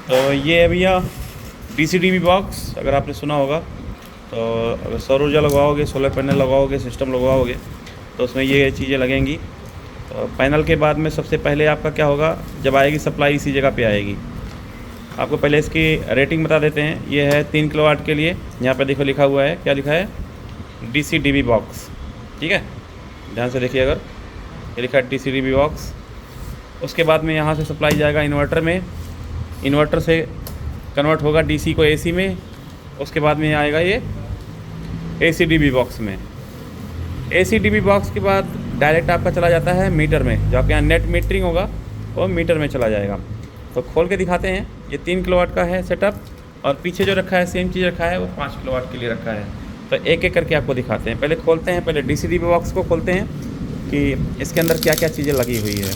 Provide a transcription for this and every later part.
तो ये है भैया DCDB बॉक्स, अगर आपने सुना होगा। तो अगर सौर ऊर्जा लगवाओगे, सोलर पैनल लगवाओगे, सिस्टम लगवाओगे तो उसमें ये चीज़ें लगेंगी। तो पैनल के बाद में सबसे पहले आपका क्या होगा, जब आएगी सप्लाई इसी जगह पे आएगी। आपको पहले इसकी रेटिंग बता देते हैं। ये है 3 किलोवाट के लिए, यहाँ पे देखो लिखा हुआ है, क्या लिखा है, DCDB बॉक्स। ठीक है, ध्यान से देखिए, अगर ये लिखा है DCDB बॉक्स। उसके बाद में यहाँ से सप्लाई जाएगा इन्वर्टर में, इन्वर्टर से कन्वर्ट होगा DC को AC में। उसके बाद में आएगा ये ACDB बॉक्स में। ACDB बॉक्स के बाद डायरेक्ट आपका चला जाता है मीटर में, जो आपके यहाँ नेट मीटरिंग होगा वो मीटर में चला जाएगा। तो खोल के दिखाते हैं। ये 3 किलोवाट का है सेटअप, और पीछे जो रखा है सेम चीज़ रखा है, वो 5 किलोवाट के लिए रखा है। तो एक एक करके आपको दिखाते हैं। पहले खोलते हैं, पहले DCDB बॉक्स को खोलते हैं कि इसके अंदर क्या क्या चीज़ें लगी हुई है।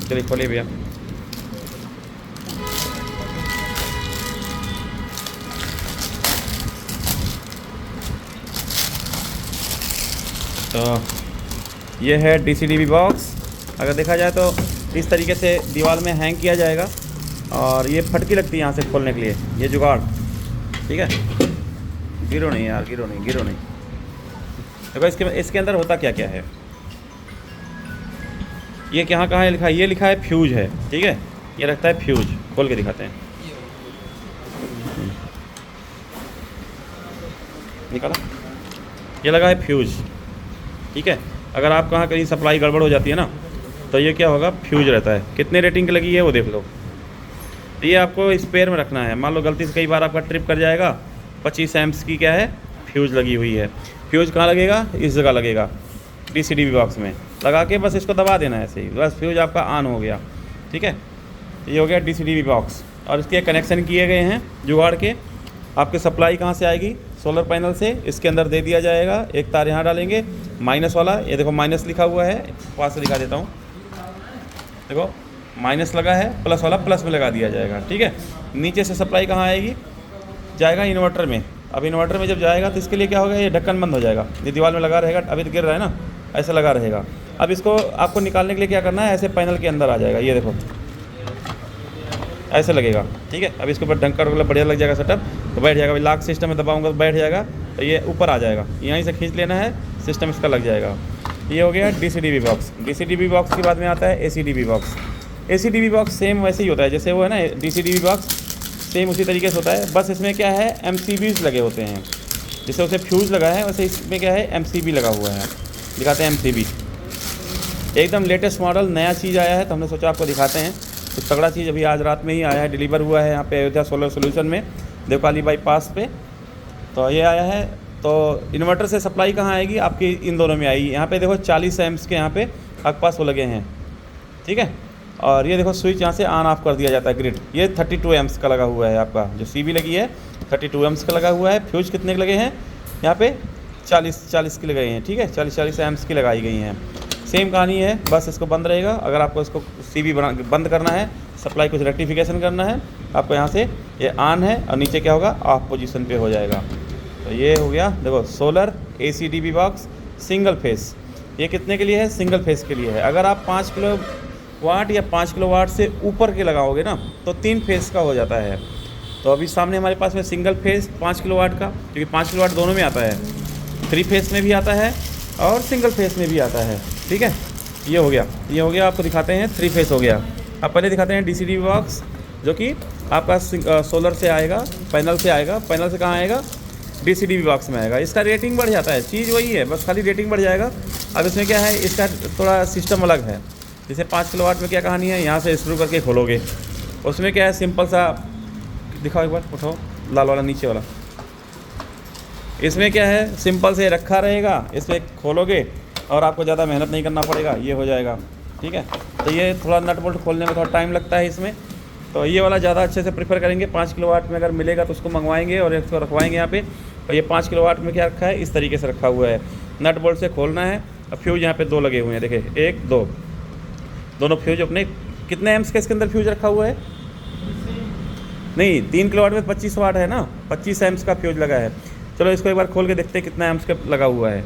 चलिए खोलिए भैया। तो ये है DCDB बॉक्स। अगर देखा जाए तो इस तरीके से दीवार में हैंग किया जाएगा, और ये फटकी लगती है यहाँ से खोलने के लिए, ये जुगाड़। ठीक है, गिरो नहीं यार, गिरो नहीं। देखो इसके अंदर होता क्या क्या है। ये कहाँ है लिखा है, ये लिखा है फ्यूज है। ठीक है, ये रखता है फ्यूज। खोल के दिखाते हैं, निकाला। ये लगा है फ्यूज। ठीक है, अगर आप कहाँ कहीं सप्लाई गड़बड़ हो जाती है ना, तो ये क्या होगा, फ्यूज रहता है। कितने रेटिंग की लगी है वो देख लो। तो ये आपको स्पेयर में रखना है। मान लो गलती से कई बार आपका ट्रिप कर जाएगा, 25 एम्प्स की क्या है, फ्यूज लगी हुई है। फ्यूज कहाँ लगेगा, इस जगह लगेगा DCDB बॉक्स में। लगा के बस इसको दबा देना है ऐसे ही, बस फ्यूज आपका ऑन हो गया। ठीक है, ये हो गया DCDB बॉक्स। और इसके कनेक्शन किए गए हैं जुगाड़ के। आपकी सप्लाई कहाँ से आएगी, सोलर पैनल से। इसके अंदर दे दिया जाएगा, एक तार यहाँ डालेंगे माइनस वाला। ये देखो माइनस लिखा हुआ है, पास से दिखा देता हूँ। देखो माइनस लगा है, प्लस वाला प्लस में लगा दिया जाएगा। ठीक है, नीचे से सप्लाई कहाँ आएगी, जाएगा इन्वर्टर में। अब इन्वर्टर में जब जाएगा तो इसके लिए क्या होगा, ये ढक्कन बंद हो जाएगा। ये दीवार में लगा रहेगा, अभी तो गिर रहा है ना, ऐसा लगा रहेगा। अब इसको आपको निकालने के लिए क्या करना है, ऐसे पैनल के अंदर आ जाएगा। ये देखो ऐसे लगेगा। ठीक है, अब इसके ऊपर ढक्कन वगैरह बढ़िया लग जाएगा सेटअप, तो बैठ जाएगा। लॉक सिस्टम में दबाऊंगा तो बैठ जाएगा, तो ये ऊपर आ जाएगा। यहीं से खींच लेना है, सिस्टम इसका लग जाएगा। ये हो गया DCDB बॉक्स। DCDB बॉक्स के बाद में आता है ACDB box. ACDB box same वैसे ही होता है जैसे वो है ना DCDB बॉक्स, सेम उसी तरीके से होता है। बस इसमें क्या है, MCBs लगे होते हैं। जैसे उसे फ्यूज लगा है, वैसे इसमें क्या है, MCB लगा हुआ है। दिखाते हैं MCB, एकदम लेटेस्ट मॉडल, नया चीज़ आया है, तो हमने सोचा आपको दिखाते हैं। तो तगड़ा चीज़ अभी आज रात में ही आया है, डिलीवर हुआ है यहाँ पे अयोध्या सोलर सोल्यूशन में, देवकाली बाईपास पे। तो ये आया है। तो इन्वर्टर से सप्लाई कहाँ आएगी आपकी, इन दोनों में आएगी। यहाँ पे देखो 40 एम्प्स के यहाँ पे आपके पास वो लगे हैं। ठीक है, और ये देखो स्विच यहाँ से ऑन ऑफ कर दिया जाता है, ग्रिड। ये 32 एम्प्स का लगा हुआ है, आपका जो CB लगी है 32 एम्प्स का लगा हुआ है। फ्यूज कितने के लगे हैं यहाँ पे, 40 के लगे हैं। ठीक है, 40 एम्प्स की लगाई गई हैं। सेम कहानी है, बस इसको बंद रहेगा। अगर आपको इसको CB बंद करना है, सप्लाई कुछ रेक्टिफिकेशन करना है, आपको यहाँ से ये ऑन है, और नीचे क्या होगा, ऑफ पोजीशन पे हो जाएगा। तो ये हो गया, देखो solar ACDB box single phase. ये कितने के लिए है, सिंगल फेस के लिए है। अगर आप 5 किलोवाट या 5 किलोवाट से ऊपर के लगाओगे ना, तो 3 फेस का हो जाता है। तो अभी सामने हमारे पास में सिंगल फेस 5 किलोवाट का, क्योंकि 5 किलोवाट दोनों में आता है, 3 फेस में भी आता है और सिंगल फेस में भी आता है। ठीक है, ये हो गया, आपको दिखाते हैं 3 फेस हो गया। अब पहले दिखाते हैं DCDB बॉक्स, जो कि आपका सोलर से आएगा, पैनल से आएगा। पैनल से कहाँ आएगा, DCDB बॉक्स में आएगा। इसका रेटिंग बढ़ जाता है, चीज़ वही है, बस खाली रेटिंग बढ़ जाएगा। अब इसमें क्या है, इसका थोड़ा सिस्टम अलग है। जैसे 5 किलोवाट में क्या कहानी है, यहाँ से स्क्रू करके खोलोगे, उसमें क्या है, सिंपल सा दिखाओ एक बार, उठाओ लाल वाला नीचे वाला। इसमें क्या है, सिंपल से रखा रहेगा, इसमें खोलोगे और आपको ज़्यादा मेहनत नहीं करना पड़ेगा, ये हो जाएगा। ठीक है, तो ये थोड़ा नट बोल्ट खोलने में थोड़ा टाइम लगता है इसमें, तो ये वाला ज़्यादा अच्छे से प्रेफर करेंगे। 5 किलोवाट में अगर मिलेगा तो उसको मंगवाएंगे और इसको रखवाएंगे यहाँ पे। और ये 5 किलोवाट में क्या रखा है, इस तरीके से रखा हुआ है, नट बोल्ट से खोलना है। अब फ्यूज यहाँ पे 2 लगे हुए हैं, देखिए 1 2, दोनों फ्यूज अपने। कितने एम्प्स का इसके अंदर फ्यूज रखा हुआ है, नहीं 3 किलोवाट में 25 वाट है ना, 25 एम्प्स का फ्यूज लगा है। चलो इसको एक बार खोल के देखते हैं कितना एम्प्स का लगा हुआ है।